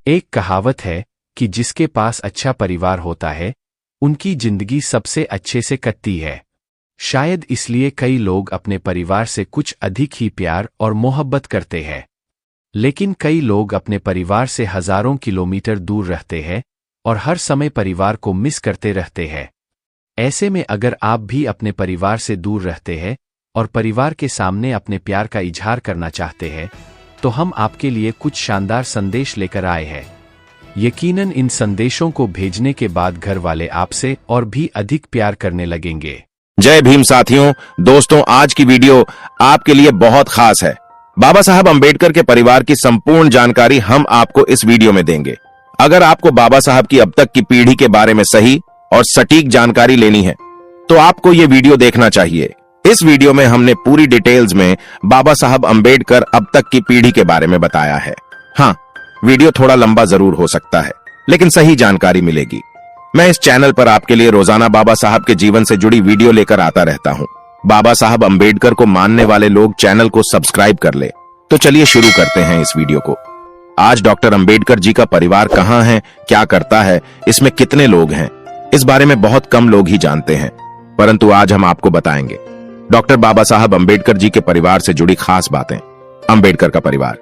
एक कहावत है कि जिसके पास अच्छा परिवार होता है उनकी जिंदगी सबसे अच्छे से कटती है। शायद इसलिए कई लोग अपने परिवार से कुछ अधिक ही प्यार और मोहब्बत करते हैं। लेकिन कई लोग अपने परिवार से हजारों किलोमीटर दूर रहते हैं और हर समय परिवार को मिस करते रहते हैं। ऐसे में अगर आप भी अपने परिवार से दूर रहते हैं और परिवार के सामने अपने प्यार का इजहार करना चाहते हैं तो हम आपके लिए कुछ शानदार संदेश लेकर आए हैं। यकीनन इन संदेशों को भेजने के बाद घर वाले आपसे और भी अधिक प्यार करने लगेंगे। जय भीम साथियों, दोस्तों, आज की वीडियो आपके लिए बहुत खास है। बाबा साहब अंबेडकर के परिवार की संपूर्ण जानकारी हम आपको इस वीडियो में देंगे। अगर आपको बाबा साहब की अब तक की पीढ़ी के बारे में सही और सटीक जानकारी लेनी है तो आपको ये वीडियो देखना चाहिए। इस वीडियो में हमने पूरी डिटेल्स में बाबा साहब अंबेडकर अब तक की पीढ़ी के बारे में बताया है। हाँ, वीडियो थोड़ा लंबा जरूर हो सकता है, लेकिन सही जानकारी मिलेगी। मैं इस चैनल पर आपके लिए रोजाना बाबा साहब के जीवन से जुड़ी वीडियो लेकर आता रहता हूँ। बाबा साहब अंबेडकर को मानने वाले लोग चैनल को सब्सक्राइब कर ले। तो चलिए शुरू करते हैं इस वीडियो को। आज डॉक्टर अंबेडकर जी का परिवार कहाँ है, क्या करता है, इसमें कितने लोग हैं, इस बारे में बहुत कम लोग ही जानते हैं, परंतु आज हम आपको बताएंगे डॉक्टर बाबा साहब अंबेडकर जी के परिवार से जुड़ी खास बातें। अंबेडकर का परिवार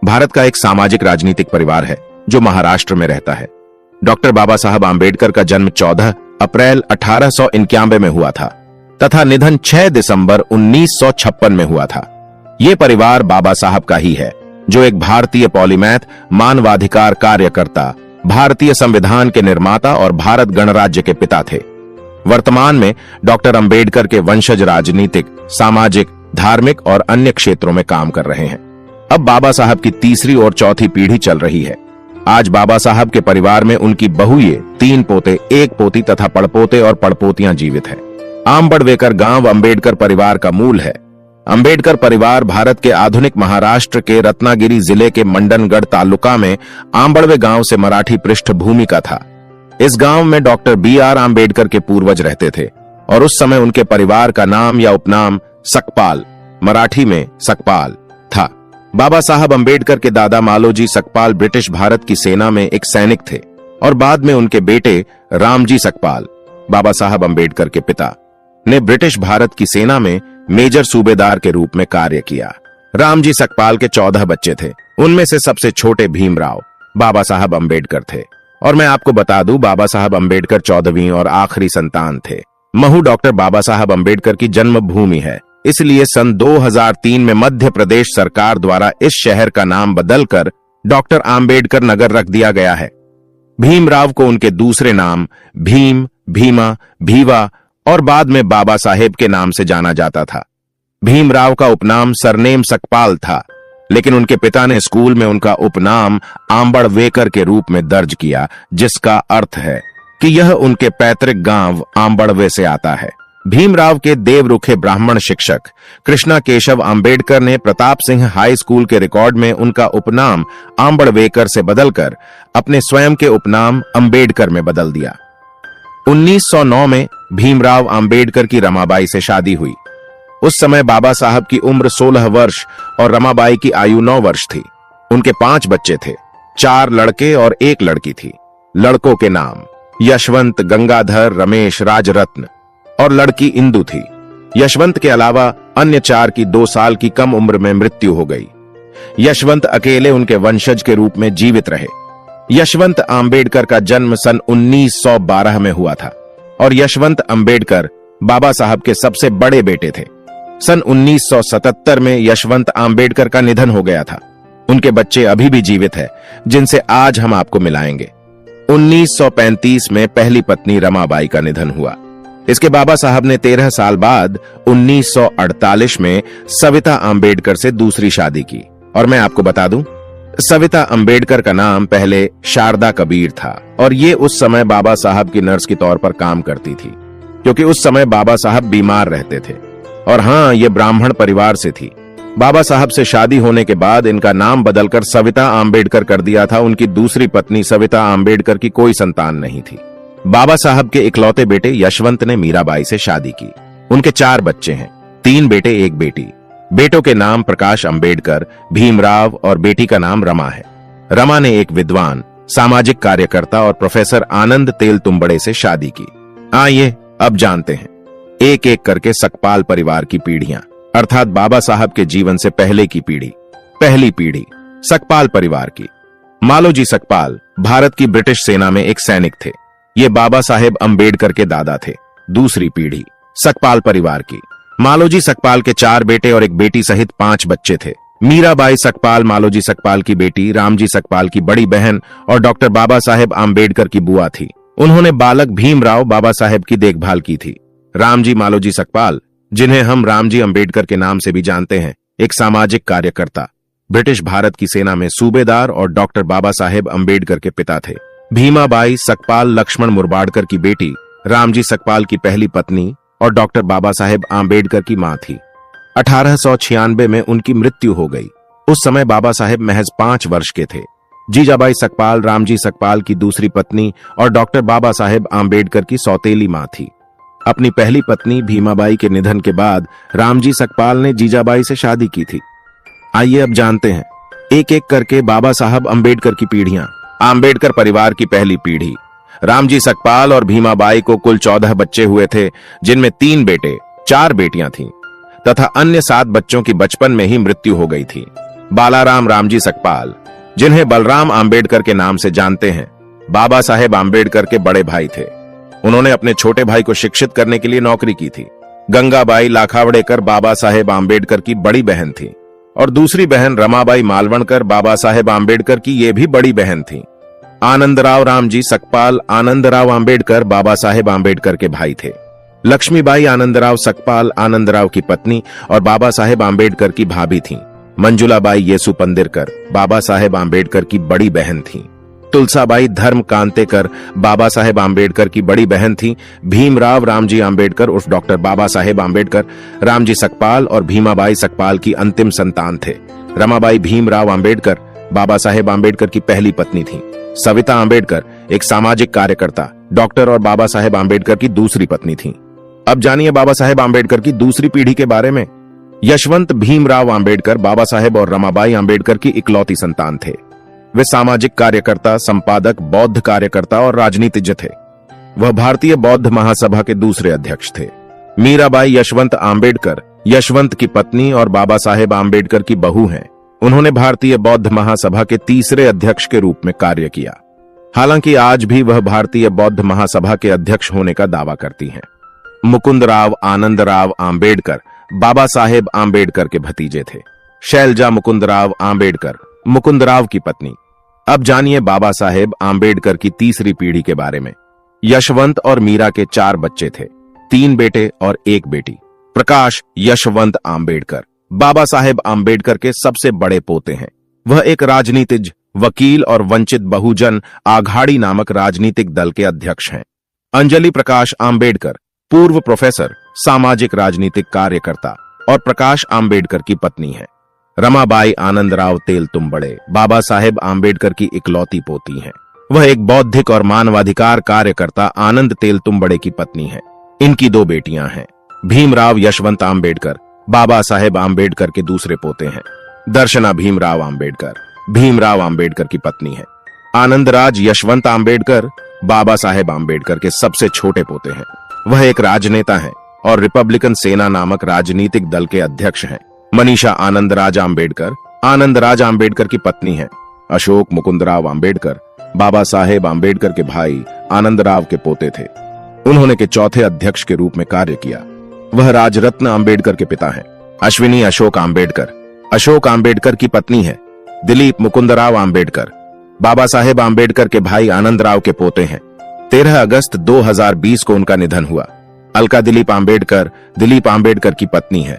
भारत का एक सामाजिक राजनीतिक परिवार है जो महाराष्ट्र में रहता है। डॉक्टर बाबा साहब अंबेडकर का जन्म 14 अप्रैल 1891 में हुआ था तथा निधन 6 दिसंबर 1956 में हुआ था। ये परिवार बाबा साहब का ही है, जो एक भारतीय पॉलीमैथ, मानवाधिकार कार्यकर्ता, भारतीय संविधान के निर्माता और भारत गणराज्य के पिता थे। वर्तमान में डॉक्टर अंबेडकर के वंशज राजनीतिक, सामाजिक, धार्मिक और अन्य क्षेत्रों में काम कर रहे हैं। अब बाबा साहब की तीसरी और चौथी पीढ़ी चल रही है। आज बाबा साहब के परिवार में उनकी बहुएं, 3 पोते, 1 पोती तथा पड़पोते और पड़पोतियां जीवित हैं। आंबड़वेकर गांव अंबेडकर परिवार का मूल है। अंबेडकर परिवार भारत के आधुनिक महाराष्ट्र के रत्नागिरी जिले के मंडनगढ़ तालुका में आंबड़वे गांव से मराठी पृष्ठभूमि का था। इस गांव में डॉक्टर BR आंबेडकर के पूर्वज रहते थे और उस समय उनके परिवार का नाम या उपनाम सकपाल, मराठी में सकपाल था। बाबा साहब अंबेडकर के दादा मालोजी सकपाल ब्रिटिश भारत की सेना में एक सैनिक थे और बाद में उनके बेटे रामजी सकपाल, बाबा साहब अंबेडकर के पिता, ने ब्रिटिश भारत की सेना में मेजर सूबेदार के रूप में कार्य किया। रामजी सकपाल के 14 बच्चे थे। उनमें से सबसे छोटे भीमराव बाबा साहब अंबेडकर थे और मैं आपको बता दूं, बाबा साहब अंबेडकर 14वीं और आखिरी संतान थे। महू डॉक्टर बाबा साहब अंबेडकर की जन्मभूमि है, इसलिए सन 2003 में मध्य प्रदेश सरकार द्वारा इस शहर का नाम बदलकर डॉक्टर आंबेडकर नगर रख दिया गया है। भीमराव को उनके दूसरे नाम भीम, भीमा, भीवा और बाद में बाबा साहेब के नाम से जाना जाता था। भीमराव का उपनाम सरनेम सकपाल था, लेकिन उनके पिता ने स्कूल में उनका उपनाम आंबड़वेकर के रूप में दर्ज किया, जिसका अर्थ है कि यह उनके पैतृक गांव आंबड़वे से आता है। भीमराव के देवरुखे ब्राह्मण शिक्षक कृष्णा केशव आंबेडकर ने प्रताप सिंह हाई स्कूल के रिकॉर्ड में उनका उपनाम आंबड़वेकर से बदलकर अपने स्वयं के उपनाम अंबेडकर में बदल दिया। 1909 में भीमराव आंबेडकर की रमाबाई से शादी हुई। उस समय बाबा साहब की उम्र 16 वर्ष और रमाबाई की आयु 9 वर्ष थी। उनके 5 बच्चे थे, 4 लड़के और 1 लड़की थी। लड़कों के नाम यशवंत, गंगाधर, रमेश, राजरत्न और लड़की इंदु थी। यशवंत के अलावा अन्य 4 की 2 साल की कम उम्र में मृत्यु हो गई। यशवंत अकेले उनके वंशज के रूप में जीवित रहे। यशवंत आंबेडकर का जन्म सन 1912 में हुआ था और यशवंत आंबेडकर बाबा साहब के सबसे बड़े बेटे थे। सन 1977 में यशवंत आंबेडकर का निधन हो गया था। उनके बच्चे अभी भी जीवित हैं, जिनसे आज हम आपको मिलाएंगे। 1935 में पहली पत्नी रमाबाई का निधन हुआ। इसके बाबा साहब ने 13 साल बाद 1948 में सविता आंबेडकर से दूसरी शादी की। और मैं आपको बता दूं, सविता अंबेडकर का नाम पहले शारदा कबीर था और ये उस समय बाबा साहब की नर्स के तौर पर काम करती थी, क्योंकि उस समय बाबा साहब बीमार रहते थे। और हाँ, ये ब्राह्मण परिवार से थी। बाबा साहब से शादी होने के बाद इनका नाम बदलकर सविता आंबेडकर कर दिया था। उनकी दूसरी पत्नी सविता आंबेडकर की कोई संतान नहीं थी। बाबा साहब के इकलौते बेटे यशवंत ने मीराबाई से शादी की। उनके 4 बच्चे हैं, 3 बेटे 1 बेटी। बेटों के नाम प्रकाश अंबेडकर, भीमराव और बेटी का नाम रमा है। रमा ने एक विद्वान, सामाजिक कार्यकर्ता और प्रोफेसर आनंद तेलतुंबड़े से शादी की। आइए अब जानते हैं एक एक करके सकपाल परिवार की पीढ़ियां, अर्थात बाबा साहब के जीवन से पहले की पीढ़ी। पहली पीढ़ी सकपाल परिवार की। मालोजी सकपाल भारत की ब्रिटिश सेना में एक सैनिक थे। ये बाबा साहेब अंबेडकर के दादा थे। दूसरी पीढ़ी सकपाल परिवार की। मालोजी सकपाल के 4 बेटे और एक बेटी सहित 5 बच्चे थे। मीराबाई सकपाल मालोजी सकपाल की बेटी, रामजी सकपाल की बड़ी बहन और डॉक्टर बाबा साहेब आम्बेडकर की बुआ थी। उन्होंने बालक भीमराव बाबा साहेब की देखभाल की थी। रामजी मालोजी सकपाल, जिन्हें हम रामजी अंबेडकर के नाम से भी जानते हैं, एक सामाजिक कार्यकर्ता, ब्रिटिश भारत की सेना में सूबेदार और डॉक्टर बाबा साहेब अंबेडकर के पिता थे। भीमाबाई सकपाल लक्ष्मण मुरबाडकर की बेटी, रामजी सकपाल की पहली पत्नी और डॉक्टर बाबा साहेब आम्बेडकर की मां थी। 1896 में उनकी मृत्यु हो गई। उस समय बाबा साहेब महज 5 वर्ष के थे। जीजाबाई सकपाल रामजी सकपाल की दूसरी पत्नी और डॉक्टर बाबा साहेब आम्बेडकर की सौतेली मां थी। अपनी पहली पत्नी भीमाबाई के निधन के बाद रामजी सकपाल ने जीजाबाई से शादी की थी। आइए अब जानते हैं एक एक करके बाबा साहब अंबेडकर की पीढ़ियां। आम्बेडकर परिवार की पहली पीढ़ी। रामजी सकपाल और भीमाबाई को कुल 14 बच्चे हुए थे, जिनमें 3 बेटे, 4 बेटियां थीं तथा अन्य 7 बच्चों की बचपन में ही मृत्यु हो गई थी। बालाराम रामजी सकपाल, जिन्हें बलराम आम्बेडकर के नाम से जानते हैं, बाबा साहेब आम्बेडकर के बड़े भाई थे। उन्होंने अपने छोटे भाई को शिक्षित करने के लिए नौकरी की थी। गंगाबाई लाखावड़ेकर बाबा साहेब आम्बेडकर की बड़ी बहन थी और दूसरी बहन रमाबाई मालवणकर बाबा साहेब आम्बेडकर की ये भी बड़ी बहन थी। आनंदराव रामजी सकपाल आनंदराव आम्बेडकर बाबा साहेब आम्बेडकर के भाई थे। लक्ष्मीबाई आनंदराव सकपाल आनंदराव की पत्नी और बाबा साहेब आम्बेडकर की भाभी थीं। मंजुलाबाई येसु पंदिरकर बाबा साहेब आम्बेडकर की बड़ी बहन थीं। तुलसाबाई धर्म कांतेकर बाबा साहेब आम्बेडकर की बड़ी बहन थी। भीमराव रामजी आम्बेडकर उर्फ डॉक्टर बाबा साहेब आम्बेडकर रामजी सकपाल और भीमाबाई सकपाल की अंतिम संतान थे। रमाबाई भीमराव आम्बेडकर बाबा साहेब आम्बेडकर की पहली पत्नी थी। सविता आम्बेडकर एक सामाजिक कार्यकर्ता, डॉक्टर और बाबा साहेब आम्बेडकर की दूसरी पत्नी थी। अब जानिए बाबा साहेब आम्बेडकर की दूसरी पीढ़ी के बारे में। यशवंत भीमराव आम्बेडकर बाबा साहेब और रमाबाई आम्बेडकर की इकलौती संतान थे। वे सामाजिक कार्यकर्ता, संपादक, बौद्ध कार्यकर्ता और राजनीतिज्ञ थे। वह भारतीय बौद्ध महासभा के दूसरे अध्यक्ष थे। मीराबाई यशवंत आम्बेडकर यशवंत की पत्नी और बाबा साहेब आम्बेडकर की बहू हैं। उन्होंने भारतीय बौद्ध महासभा के तीसरे अध्यक्ष के रूप में कार्य किया। हालांकि आज भी वह भारतीय बौद्ध महासभा के अध्यक्ष होने का दावा करती हैं। मुकुंदराव आनंदराव आम्बेडकर बाबा साहेब आम्बेडकर के भतीजे थे। शैलजा मुकुंदराव आम्बेडकर मुकुंदराव की पत्नी। अब जानिए बाबा साहेब आम्बेडकर की तीसरी पीढ़ी के बारे में। यशवंत और मीरा के 4 बच्चे थे, 3 बेटे और 1 बेटी। प्रकाश यशवंत आम्बेडकर बाबा साहेब आम्बेडकर के सबसे बड़े पोते हैं। वह एक राजनीतिज्ञ, वकील और वंचित बहुजन आघाड़ी नामक राजनीतिक दल के अध्यक्ष हैं। अंजलि प्रकाश आम्बेडकर पूर्व प्रोफेसर, सामाजिक राजनीतिक कार्यकर्ता और प्रकाश आम्बेडकर की पत्नी है। रमाबाई आनंदराव तेलतुंबड़े बाबा साहेब आम्बेडकर की इकलौती पोती हैं। वह एक बौद्धिक और मानवाधिकार कार्यकर्ता आनंद तेलतुंबड़े की पत्नी है। इनकी 2 बेटियां हैं। भीमराव यशवंत आम्बेडकर बाबा साहेब आम्बेडकर के दूसरे पोते हैं। दर्शना भीमराव आम्बेडकर भीमराव आम्बेडकर की पत्नी है। आनंदराज यशवंत आम्बेडकर बाबा साहेब आम्बेडकर के सबसे छोटे पोते हैं। वह एक राजनेता हैं और रिपब्लिकन सेना नामक राजनीतिक दल के अध्यक्ष हैं। मनीषा आनंदराज आम्बेडकर की पत्नी है। अशोक मुकुंदराव आम्बेडकर बाबा साहेब आम्बेडकर के भाई आनंदराव के पोते थे। उन्होंने के चौथे अध्यक्ष के रूप में कार्य किया। वह राजरत्न आम्बेडकर के पिता हैं। अश्विनी अशोक आम्बेडकर की पत्नी है। दिलीप मुकुंदराव आम्बेडकर बाबा साहेब आम्बेडकर के भाई आनंदराव के पोते हैं। 13 अगस्त 2020 को उनका निधन हुआ। अलका दिलीप आम्बेडकर की पत्नी है।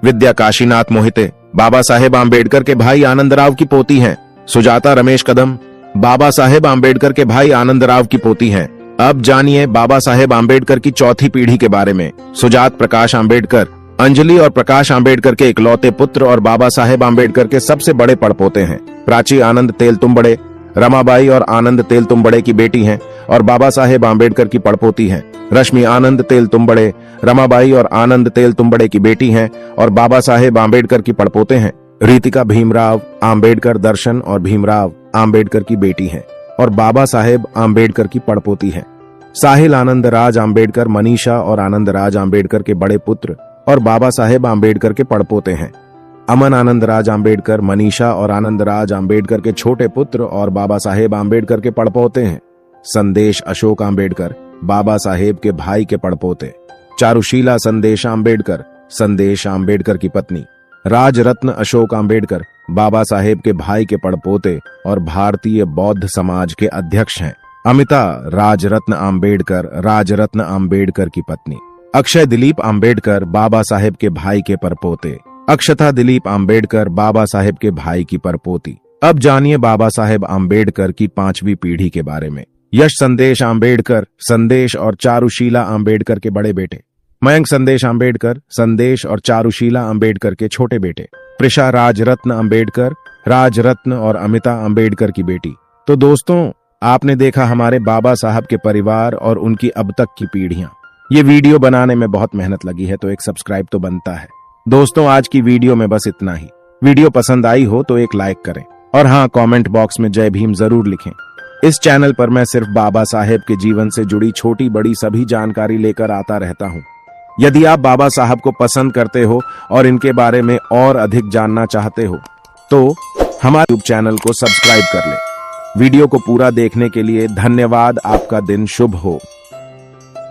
विद्या काशीनाथ मोहिते बाबा साहेब आम्बेडकर के भाई आनंदराव की पोती हैं। सुजाता रमेश कदम बाबा साहेब आम्बेडकर के भाई आनंदराव की पोती हैं। अब जानिए बाबा साहेब आम्बेडकर की चौथी पीढ़ी के बारे में। सुजात प्रकाश आम्बेडकर अंजलि और प्रकाश आम्बेडकर के इकलौते पुत्र और बाबा साहेब आम्बेडकर के सबसे बड़े पड़पोते हैं। प्राची आनंद तेलतुंबड़े रमाबाई और आनंद तेलतुंबड़े की बेटी हैं और बाबा साहेब आम्बेडकर की पड़पोती हैं। रश्मि आनंद तेलतुंबड़े रमाबाई और आनंद तेलतुंबड़े की बेटी हैं और बाबा साहेब आम्बेडकर की पड़पोते हैं। रीतिका भीमराव आम्बेडकर दर्शन और भीमराव आम्बेडकर की बेटी हैं और बाबा साहेब आम्बेडकर की पड़पोती हैं। साहिल आनंदराज आम्बेडकर मनीषा और आनंदराज आम्बेडकर के बड़े पुत्र और बाबा साहेब आम्बेडकर के पड़पोते हैं। अमन आनंदराज आम्बेडकर मनीषा और आनंदराज आम्बेडकर के छोटे पुत्र और बाबा साहेब आम्बेडकर के पड़पोते हैं। संदेश अशोक आम्बेडकर बाबा साहेब के भाई के पड़पोते। चारुशीला संदेश आम्बेडकर की पत्नी। राजरत्न अशोक आम्बेडकर बाबा साहेब के भाई के पड़पोते और भारतीय बौद्ध समाज के अध्यक्ष हैं। अमिता राजरत्न आम्बेडकर की पत्नी। अक्षय दिलीप आम्बेडकर बाबा साहेब के भाई के परपोते। अक्षता दिलीप आम्बेडकर बाबा साहेब के भाई की परपोती। अब जानिए बाबा साहेब आम्बेडकर की 5वीं पीढ़ी के बारे में। यश संदेश आम्बेडकर संदेश और चारुशीला आम्बेडकर के बड़े बेटे। मयंक संदेश और चारुशीला आम्बेडकर के छोटे बेटे। प्रिशा राजरत्न और अमिता आम्बेडकर की बेटी। तो दोस्तों, आपने देखा हमारे बाबा साहब के परिवार और उनकी अब तक की पीढ़ियां। ये वीडियो बनाने में बहुत मेहनत लगी है, तो एक सब्सक्राइब तो बनता है। दोस्तों, आज की वीडियो में बस इतना ही। वीडियो पसंद आई हो तो एक लाइक करें और हाँ, कमेंट बॉक्स में जय भीम जरूर लिखें। इस चैनल पर मैं सिर्फ बाबा साहेब के जीवन से जुड़ी छोटी बड़ी सभी जानकारी लेकर आता रहता हूँ। यदि आप बाबा साहब को पसंद करते हो और इनके बारे में और अधिक जानना चाहते हो तो हमारे यूट्यूब चैनल को सब्सक्राइब कर लें। वीडियो को पूरा देखने के लिए धन्यवाद। आपका दिन शुभ हो।